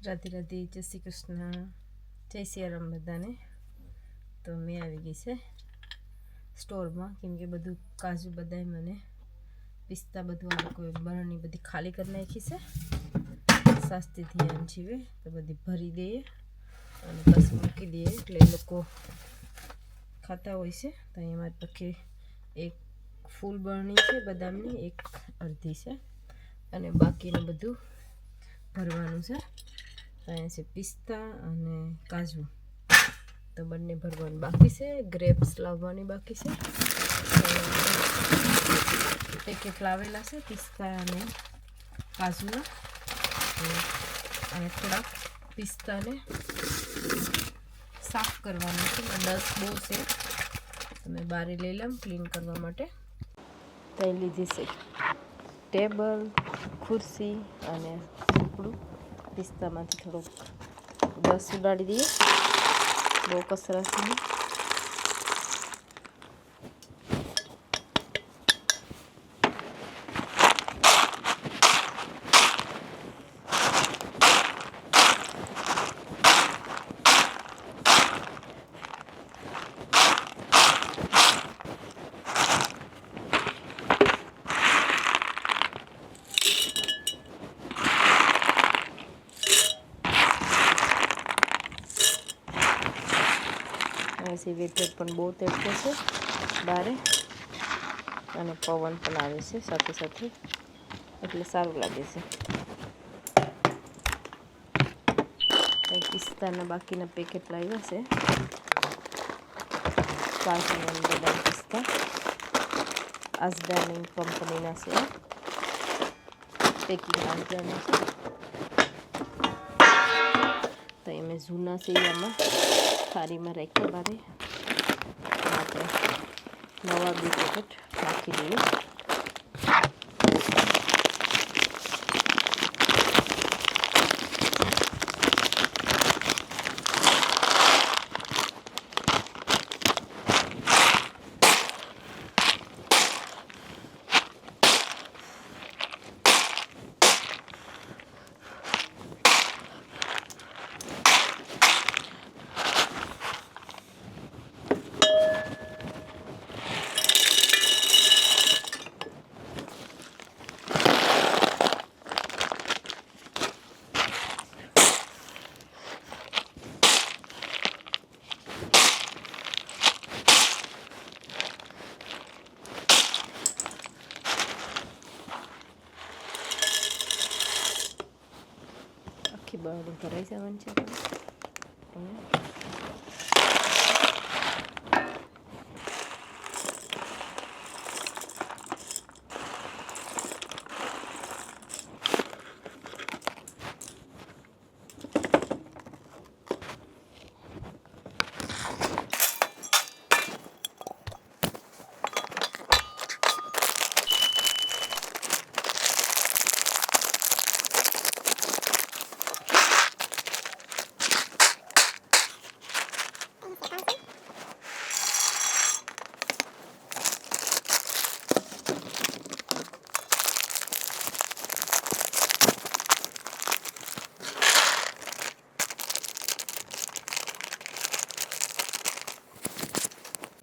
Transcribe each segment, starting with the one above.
રાધે રાધે, જય શ્રી કૃષ્ણ, જય સિયારામ બધાને. તો મેં આવી ગઈ છે સ્ટોરમાં, કેમ કે બધું કાજુ બદામ મને પિસ્તા બધું આ કોઈ બરણી બધી ખાલી કરી નાખી છે. શાસ્તીથી આમ જીવે તો બધી ભરી દઈએ અને બસ મૂકી દઈએ, એટલે એ લોકો ખાતા હોય છે. તો અહીંયા મારી પાસે એક ફૂલ બરણી છે બદામની, એક અડધી છે અને બાકીનું બધું ભરવાનું છે. અહીંયા છે પિસ્તા અને કાજુ, તો બંને ભરવાનું બાકી છે. ગ્રેપ્સ લાવવાની બાકી છે. પેકેટ લાવેલા છે પિસ્તા અને કાજુના, અને થોડાક પિસ્તાને સાફ કરવાનું છે. ડસ્ટ બહુ છે, તમે બારી લઈ લઉં ક્લીન કરવા માટે. ત્યાં લીધી છે ટેબલ, ખુરશી અને ઝૂંપડું. પિસ્તામાંથી થોડોક રસ ઉડાડી દઈએ, બહુ કસરસ નહીં. અહીંથી વેધર પણ બહુ તડકો છે બારે, અને પવન પણ આવે છે સાથે સાથે, એટલે સારું લાગે છે. પિસ્તાના બાકીના પેકેટ લાવ્યા છે, કાજુ અને બદામ પિસ્તા. આજડાની કંપનીના છે, પેકિંગ આજડાનું છે. તો એમ જૂના છે, આમાં થાળીમાં રાખ્યા બારે. આપણે નવા 2 પેકેટ નાખી દઈએ. બરાબર ભરાઈ જવાનું છે.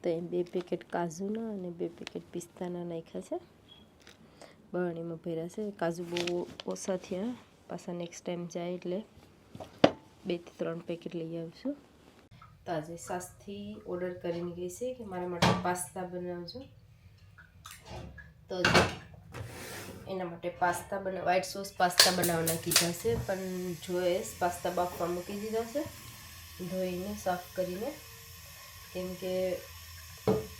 તો એમ 2 પેકેટ કાજુના અને 2 પેકેટ પિસ્તાના નાખ્યા છે, બરણીમાં ભર્યા છે. કાજુ બહુ ઓછા થયા, પાછા નેક્સ્ટ ટાઈમ જાય એટલે 2 થી 3 પેકેટ લઈ આવીશું. તો આજે સાસથી ઓર્ડર કરીને ગઈ છે કે મારા માટે પાસ્તા બનાવજો. તો એના માટે પાસ્તા વ્હાઈટ સોસ પાસ્તા બનાવવાના કીધા છે, પણ જોઈએ પાસ્તા બાફવા મૂકી દીધા છે ધોઈને સાફ કરીને, કેમ કે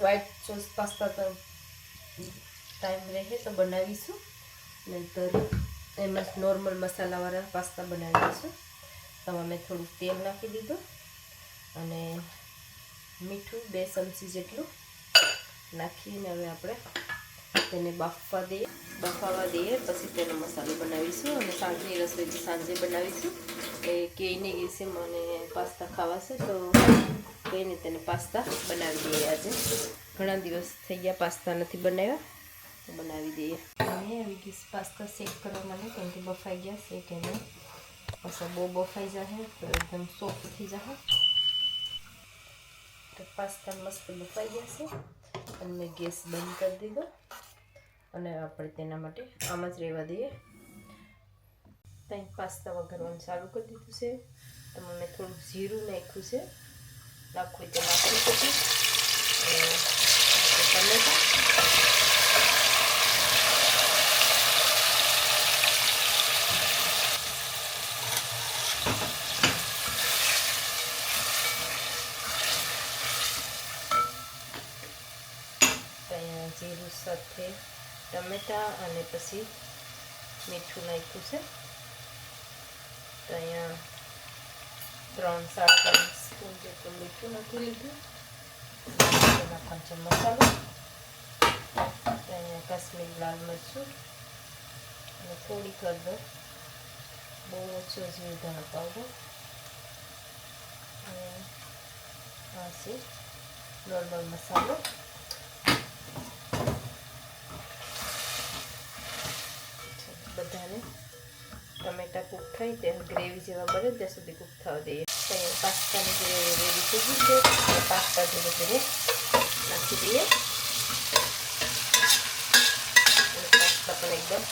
વ્હાઈટ સોસ પાસ્તા તો ટાઈમ રહે તો બનાવીશું, નહીંતર એમ જ નોર્મલ મસાલાવાળા પાસ્તા બનાવી દઈશું. તો મેં થોડું તેલ નાખી દીધું અને મીઠું 2 ચમચી જેટલું નાખીને હવે આપણે તેને બફાવા દઈએ. પછી તેનો મસાલો બનાવીશું અને સાંજની રસોઈ સાંજે બનાવીશું. એ કહીને ગઈ છે મને પાસ્તા ખાવા છે, તો કહીને તેને પાસ્તા બનાવી દઈએ. આજે ઘણા દિવસ થઈ ગયા પાસ્તા નથી બનાવ્યા, તો બનાવી દઈએ. હવે આવી ગઈ પાસ્તા શેક કરવા માટે, કેમ કે બફાઈ ગયા શેક એને પછી બહુ બફાઈ જશે તો એકદમ સોફ્ટ થઈ જશે. તો પાસ્તા મસ્ત બફાઈ જશે અને મેં ગેસ બંધ કરી દીધો અને આપણે તેના માટે આમ જ રહેવા દઈએ. ત્યાં પાસ્તા વઘારવાનું ચાલુ કરી દીધું છે. તો મેં થોડુંક જીરું નાખ્યું છે, નાખવું તો નાખી શકું. ટમેટા જીરું સાથે ટમેટા અને પછી મીઠું નાખ્યું છે. તો અહીંયા 3-4 સ્પૂન જેટલું મીઠું નાખી લીધું. નાખવાનું છે મસાલો. અહીંયા કાશ્મીરી લાલ મરચું અને થોડીક હળદર, બહુ ઓછો જીરું ધાણા પાવડર અને આ છે નોર્મલ મસાલો. બધાને ટમેટા કૂક થાય ત્યાં ગ્રેવી જેવા બને ત્યાં સુધી કૂક થવા દઈએ. અહીંયા પાસ્તાની ગ્રેવી રેડી થઈ ગઈ છે. પાસ્તા ધીરે ધીરે નાખી દઈએ. પાસ્તા પણ એકદમ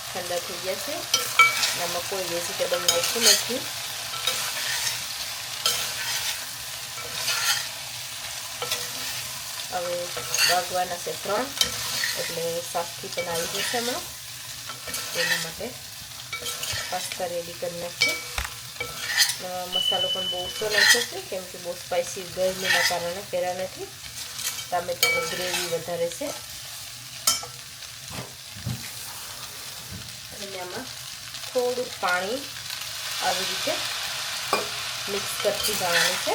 ઠંડા થઈ ગયા છે. આમાં કોઈ વેજીટેબલ નાખ્યું નથી. હવે વાગવાના છે 3, એટલે શાકથી પણ આવી જશે હમણાં. તેના માટે પાસ્તા રેડી કરી નાખીએ. મસાલો પણ બહુ ઓછો નાખ્યો છે કેમ કે બહુ સ્પાઇસી ગરમીના કારણે કર્યા નથી. ટામેટાની ગ્રેવી વધારે છે. અને આમાં થોડું પાણી આવી રીતે મિક્સ કરતી જવાનું છે.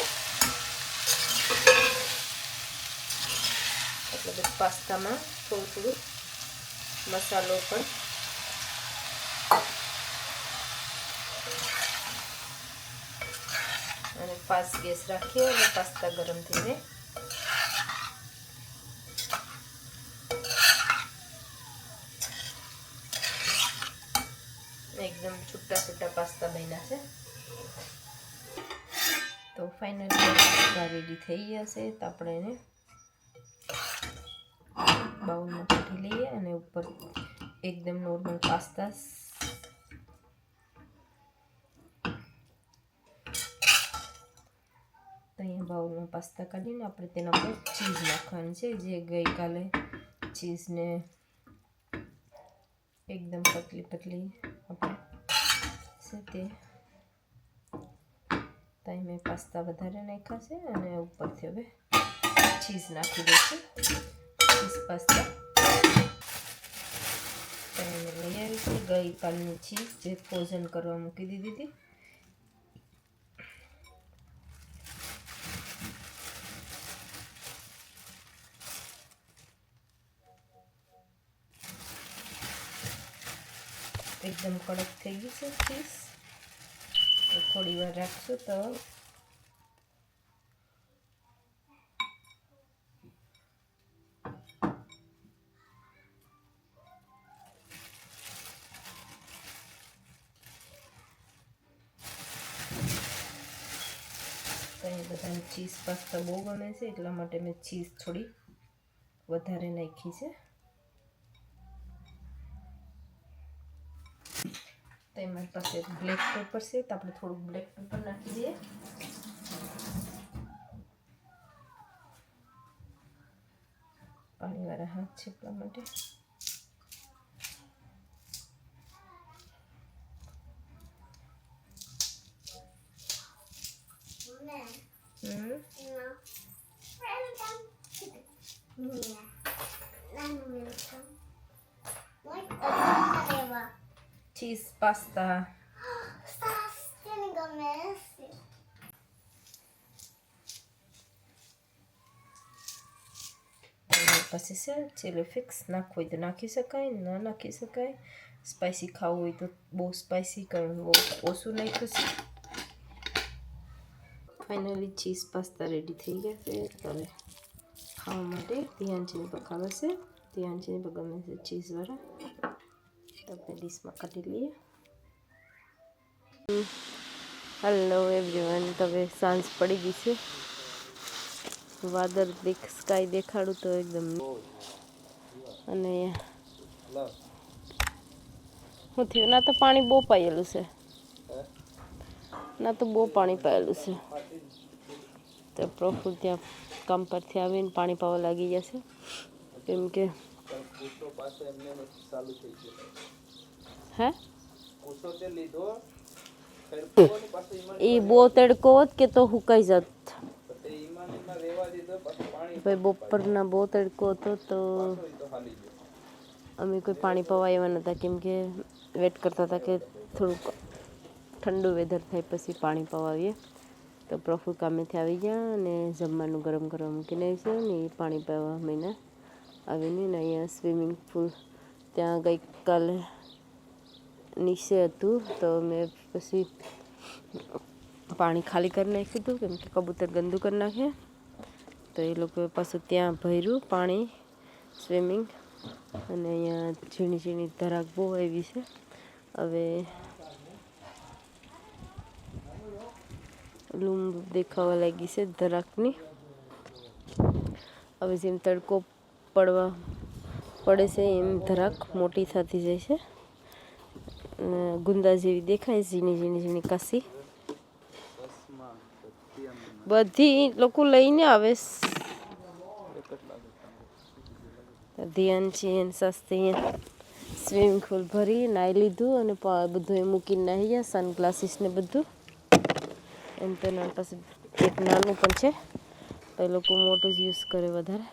એટલે બધું પાસ્તામાં થોડું મસાલો પણ અને ફાસ્ટ ગેસ રાખીએ અને પાસ્તા ગરમ થઈ જાય. એકદમ છૂટા છૂટા પાસ્તા બન્યા છે. તો ફાઇનલી પાસ્તા રેડી થઈ ગયા છે. તો આપણે એને બાઉલમાં કાઢી લઈએ અને ઉપર એકદમ નોર્મલ પાસ્તા અહીંયા બાઉલમાં પાસ્તા કાઢીને આપણે તેના પર ચીઝ નાખવાની છે. જે ગઈકાલે ચીઝને એકદમ પતલી પતલી આપણે છે તે ત્યાં મેં પાસ્તા વધારે નાખ્યા છે અને ઉપરથી હવે ચીઝ નાખી દઈશું. ચીઝ પાસ્તા લઈ આવી છે. ગઈકાલની ચીઝ જે ફ્રોઝન કરવા મૂકી દીધી હતી. એકદમ કડક થઈ ગઈ છે ચીઝ. થોડી વાર રાખશું તો બધાને ચીઝ પાસ્તા બહુ ગમે છે એટલા માટે મેં ચીઝ થોડી વધારે નાખી છે. તો મારી પાસે બ્લેક પેપર છે તો આપણે થોડુંક બ્લેક પેપર નાખી દઈએ. પાણીવાળા હાથ છે એટલા માટે. Cheese pasta. પછી છે ચીલી ફિક્સ નાખવું હોય તો નાખી શકાય, ન નાખી શકાય. સ્પાઈસી ખાવું હોય તો બહુ સ્પાઈસી કરવું, બહુ ઓછું નાખ્યું છે. ફાઇનલી ચીઝ પાસ્તા રેડી થઈ ગયા છે. હવે ખાવા માટે ધ્યાનચીને પકાવે છે. ધ્યાનચીને ગમે છે ચીઝવાળા. તો આપણે ડીશમાં કાઢી લઈએ. હેલો એવરીવન, હવે સાંજ પડી ગઈ છે. વાદળ સ્કાય દેખાડું તો એકદમ. અને શું થયું? ના તો પાણી બહુ પાયેલું છે, ના તો બહુ પાણી પાયેલું છે. તો પ્રફુલ ત્યાં કામ પરથી આવીને પાણી પાવા લાગી જશે, કેમ કે હે એ બહુ તડકો હોત કે તો હુકાઈ જાત. ભાઈ બપોરના બહુ તડકો હતો તો અમે કોઈ પાણી પવા આવ્યા નહોતા, કેમ કે વેટ કરતા હતા કે થોડુંક ઠંડુ વેધર થાય પછી પાણી પવા આવીએ. તો પ્રફુલ કામેથી આવી ગયા અને જમવાનું ગરમ કરવા મૂકીને છે ને એ પાણી પીવા મહિના આવીને ને અહીંયા સ્વિમિંગ પુલ ત્યાં ગઈકાલે નીચે હતું તો મેં પછી પાણી ખાલી કરી નાખ્યું હતું, કેમ કે કબૂતર ગંદુ કરી નાખે. તો એ લોકોએ પાછું ત્યાં ભર્યું પાણી સ્વિમિંગ. અને અહીંયા ઝીણી ઝીણી ધરાક બહુ આવી છે. હવે લૂમ દેખાવા લાગી છે ધરાકની. હવે જેમ તડકો પડે છે એમ ધરાક મોટી થતી જાય છે. ગુંદા જેવી દેખાય, ઝીણી ઝીણી ઝીણી કાસી બધી લોકો લઈને આવે. ધ્યાન છે એને સસ્તી સ્વિમિંગ પુલ ભરી નાહી લીધું અને બધું એ મૂકીને નાહી ગયા, સનગ્લાસીસ ને બધું. એમ તો એના પાસે એક નાનું પણ છે, તો એ લોકો મોટું જ યુઝ કરે વધારે.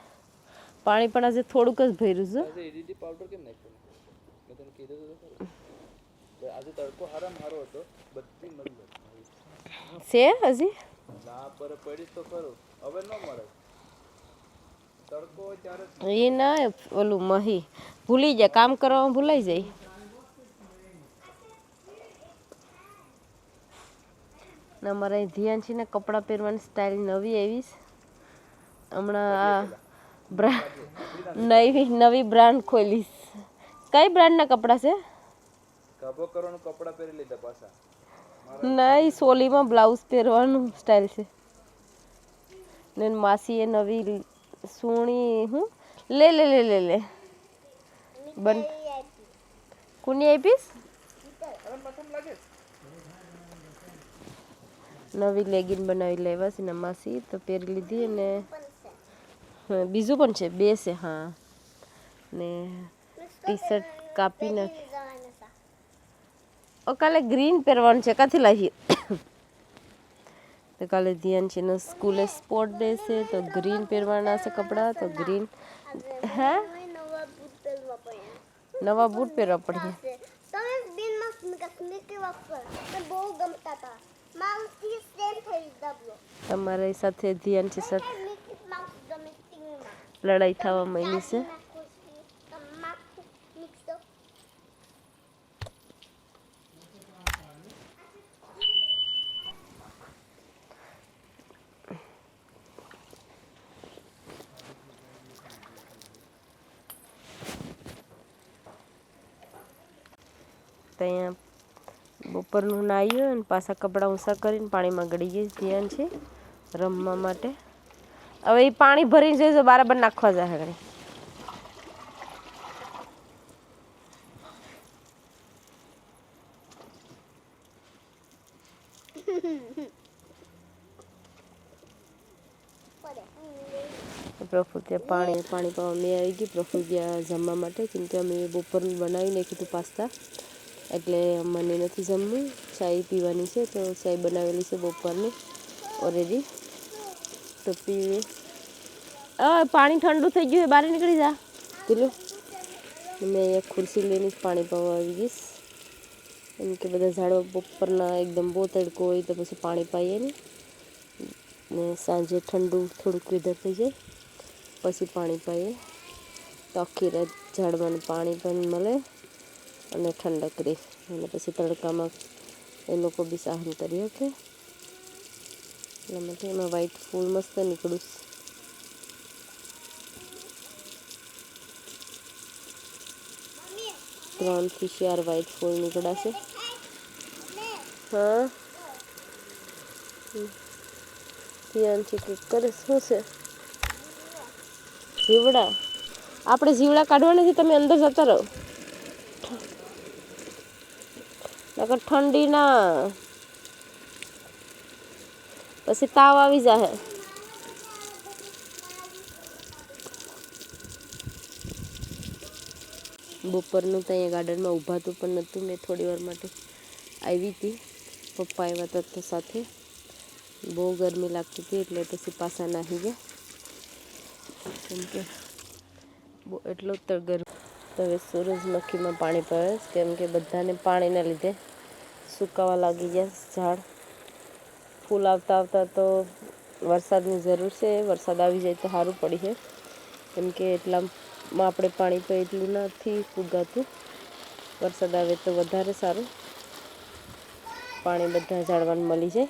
પાણી પણ આજે થોડુંક જ ભર્યું છે. છે હજી એ ના ઓલું મહી ભૂલી જાય, કામ કરવામાં ભૂલાઈ જાય. અમારા ધ્યાન છે ને કપડાં પહેરવાની સ્ટાઇલ નવી આવી છે હમણાં. નવી બ્રાન્ડ ખોલીશ. કઈ બ્રાન્ડના કપડાં છે? કપડાં પહેરી લીધા પાછા. નહીં, સોલીમાં બ્લાઉઝ પહેરવાનું સ્ટાઇલ છે. ને માસી એ નવી સોણી હું લે લે લે લે લે બન કોની આપીશ? નવી લેગિન બનાવી લેવા છે ને માસી, તો પહેરી લીધી. અને બીજું પણ છે, બે છે. હા, ને ટી શર્ટ કાપી નાખી. કાલે ગ્રીન પહેરવાનું છે, કાથી લાવીએ? તો કાલે ધ્યાન છે ને સ્કૂલે સ્પોર્ટ ડે છે, તો ગ્રીન પહેરવાના છે કપડાં. તો ગ્રીન હે નવા બૂટ પહેરવા પડે. તમારી સાથે ધ્યાન છે સર લડાઈ થવા માંડી છે. ત્યાં બપોરનું નાહ્યું અને પાછા કપડાં ઊંચા કરીને પાણીમાં ગળી ગઈ ધ્યાન છે રમવા માટે. હવે એ પાણી ભરીને જઈશ બરાબર નાખવા જાય ઘરે. પ્રફુલ ત્યાં પાણી પાવા મેં આવી ગઈ. પ્રફુલ ગયા જમવા માટે, કેમ કે અમે બપોરનું બનાવી નાખ્યું હતું પાસ્તા, એટલે મને નથી જમવું. ચાય પીવાની છે, તો ચાય બનાવેલી છે બપોરની ઓલરેડી, તો પીવે. પાણી ઠંડુ થઈ ગયું, બહાર નીકળી જા પેલું. મેં અહીંયા ખુરશી લઈને પાણી પાવા આવી ગઈશ, એમ કે બધા ઝાડવા બપોરના એકદમ બહુ તડકો હોય તો પછી પાણી પાઈએ ને. સાંજે ઠંડુ થોડુંક વેધર થઈ જાય પછી પાણી પાઈએ, તો આખી રાત ઝાડવાનું પાણી પણ મળે અને ઠંડક રહે. અને પછી તડકામાં એ લોકો બી સહન કરી શકે. એટલા માટે એમાં વ્હાઈટ ફૂલ મસ્ત નીકળું. 3 થી 4 વ્હાઈટ ફૂલ નીકળ્યા છે. હા ધ્યાનથી કંઈક કરે. શું છે? જીવડા. આપણે જીવડા કાઢવાના છે, તમે અંદર જતા રહો. નકર ઠંડી ના પછી તાવ આવી જાય. બપોરનું તો અહીંયા ગાર્ડનમાં ઊભાતું પણ નહોતું. મેં થોડી વાર માટે આવી હતી, પપ્પા આવ્યા હતા તો સાથે. બહુ ગરમી લાગતી હતી એટલે પછી પાછા નાહી ગયા, કેમ કે બહુ એટલો ગરમી. તો હવે સૂરજમુખીમાં પાણી પડે, કેમ કે બધાને પાણીના લીધે સુકાવા લાગી ગયા ઝાડ. ફૂલ આવતા આવતા તો વરસાદની જરૂર છે. વરસાદ આવી જાય તો સારું પડી છે, કેમ કે એટલામાં આપણે પાણી તો એટલું નથી ફૂગાતું. વરસાદ આવે તો વધારે સારું, પાણી બધા ઝાડવાને મળી જાય.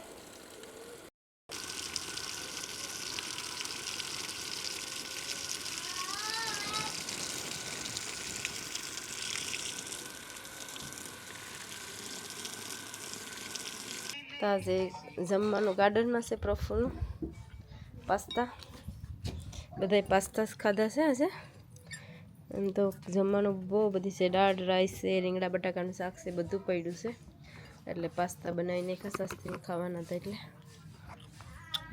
તો આજે જમવાનું ગાર્ડનમાં છે પ્રફુલનું પાસ્તા. બધાએ પાસ્તા જ ખાધા છે આજે. એમ તો જમવાનું બહુ બધી છે, દાળ, રાઈસ છે, રીંગણા બટાકાનું શાક છે, બધું પડ્યું છે. એટલે પાસ્તા બનાવીને સસ્તી ખાવાના હતા એટલે.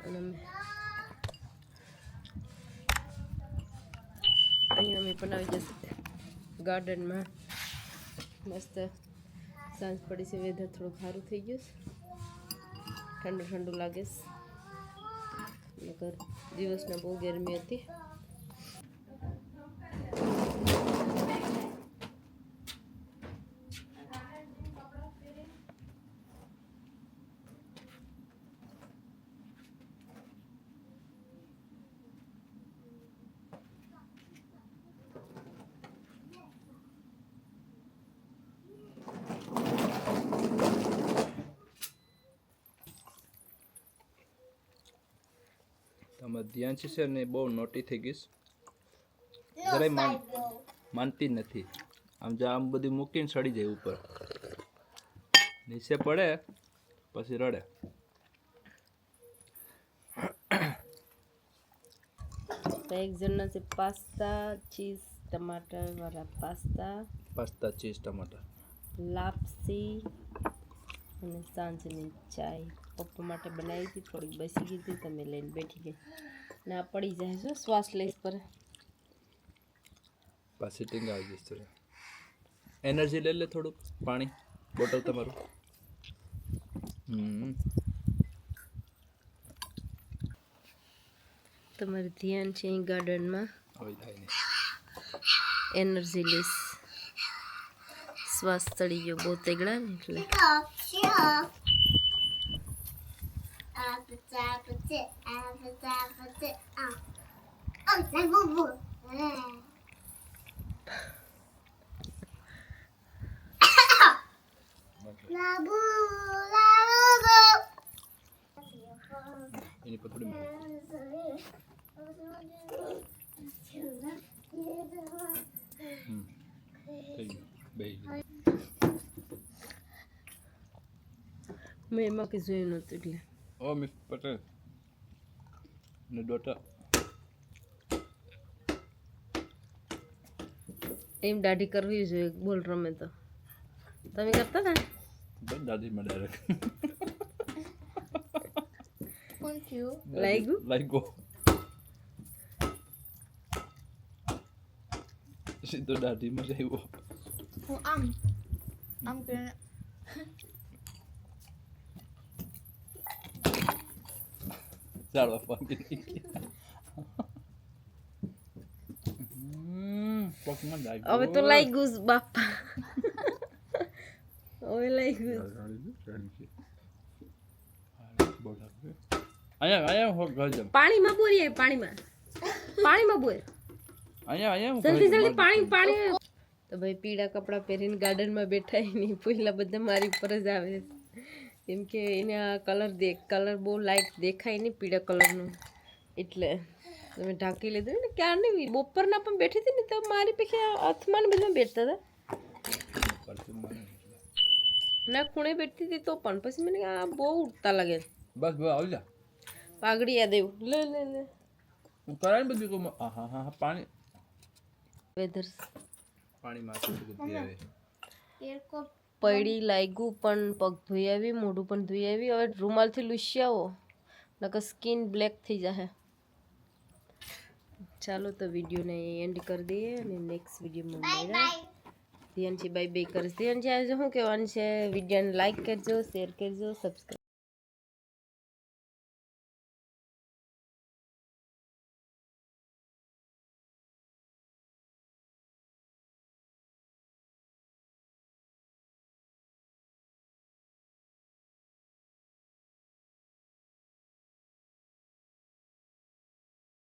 અને અહીંયા અમે પણ આવી જશે ગાર્ડનમાં. મસ્ત સાંજ પડી છે, વેધર થોડું સારું થઈ ગયું છે, ઠંડુ ઠંડુ લાગે છે. નકર દિવસના બહુ ગરમી હતી. તમારે ધ્યાન છે ને બહુ નોટી થઈ ગઈશ, જરાય માનતી જ નથી. આમ આમ બધું મૂકીને સડી જાય ઉપર, નીચે પડે પછી રડે. તો એક જણના છે પાસ્તા ચીઝ ટમાટર વાળા પાસ્તા ચીઝ ટમાટર, લાપસી અને સાંજની ચાય. પપ્પા માટે બનાવી હતી, થોડીક બસી ગઈ હતી, તમે લઈને બેઠી ગઈ. ના પડી જાય છે, શ્વાસ લઈશ પર પાછી ટીંગ આવી જશે. એનર્જી લઈ લે થોડુંક, પાણી બોટલ તમારું. તમારે ધ્યાન છે અહીં ગાર્ડનમાં. હવે થાય નહીં, એનર્જી લઈશ. શ્વાસ ચડી ગયો બહુ તેગડા ને એટલે. એની પર થોડી મારી. થઈ ગયું, બેહી ગયું. મેં એમાં કંઈ જોયું નહોતું એટલે. ઓ મિસ પટેલ ને ડોટર એમ દાઢી કરવી જોઈએ, બોલ રમે તો. તમે કરતા હતા બસ દાદીમાં ડાયરેક્ટ લાગ્યું સીધો દાઢીમાં આવ્યો. હું આમ કરીને ચાલો પગમાં હવે તો લાગ્યું જ બાપા. હવે લાગ્યું. પાણીમાં બોરીએ, પાણીમાં બોર. જલ્દી જલ્દી પાણી. તો ભાઈ પીળા કપડાં પહેરીને ગાર્ડનમાં બેઠા નહીં, પહેલા બધા મારી ઉપર જ આવે, કેમ કે એને આ કલર બહુ લાઇટ દેખાય નહીં પીળા કલરનું, એટલે તમે ઢાંકી લીધું ને. ક્યાં નહીં, બપોરના પણ બેઠી હતી ને તો મારી પેખે હાથમાં બધું બેઠતા હતા. ના ખૂણે બેઠતી હતી તો પણ પછી મને આ બહુ ઉઠતા લાગે બસ બસ આવી જા પાઘડી યાદ આવ્યું લે લે લે હું કરાય બધું કહું હા હા હા પાણી વેધર પાણીમાં આટલું બધું પી આવે પડી લાગ્યું પણ પગ ધોઈ આવી મોઢું પણ ધોઈ આવી હવે રૂમાલથી લૂસી આવો નકર સ્કિન બ્લેક થઈ જશે ચાલો તો વિડીયોને એન્ડ કરી દઈએ અને નેક્સ્ટ વિડીયોમાં મળ્યા ધ્યાનથી બાય બાય કરીશ ધ્યાનથી આજે શું કહેવાનું છે વિડીયોને લાઈક કરજો શેર કરજો સબસ્ક્રાઈબ